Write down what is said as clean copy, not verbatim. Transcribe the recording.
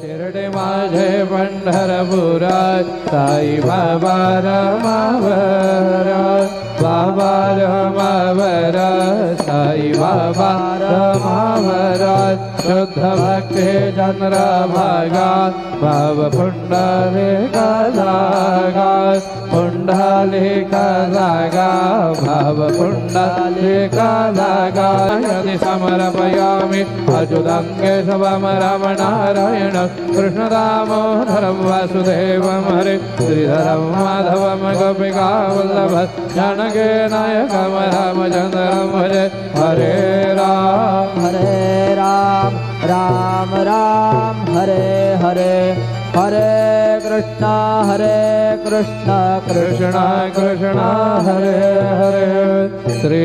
शिर्डी माझे पंढरपुरात साई बाबा रमावरात, बाबा रमावरात, साई बाबा रमावरात, शुद्ध भक्ती चंद्रभागात भाव पुंडलिका जागात, पुंडलिका जागा भाव पुंडलिका जागा यदि समर्पयामि अच्युतं केशवं रमणारायण कृष्ण दामोदरं वासुदेवं हरे श्रीधरं माधवं गोपिकावल्लभ जानकी नायकं रामचन्द्रं भजे। हरे राम राम राम हरे हरे, हरे कृष्णा कृष्ण कृष्ण हरे हरे। श्री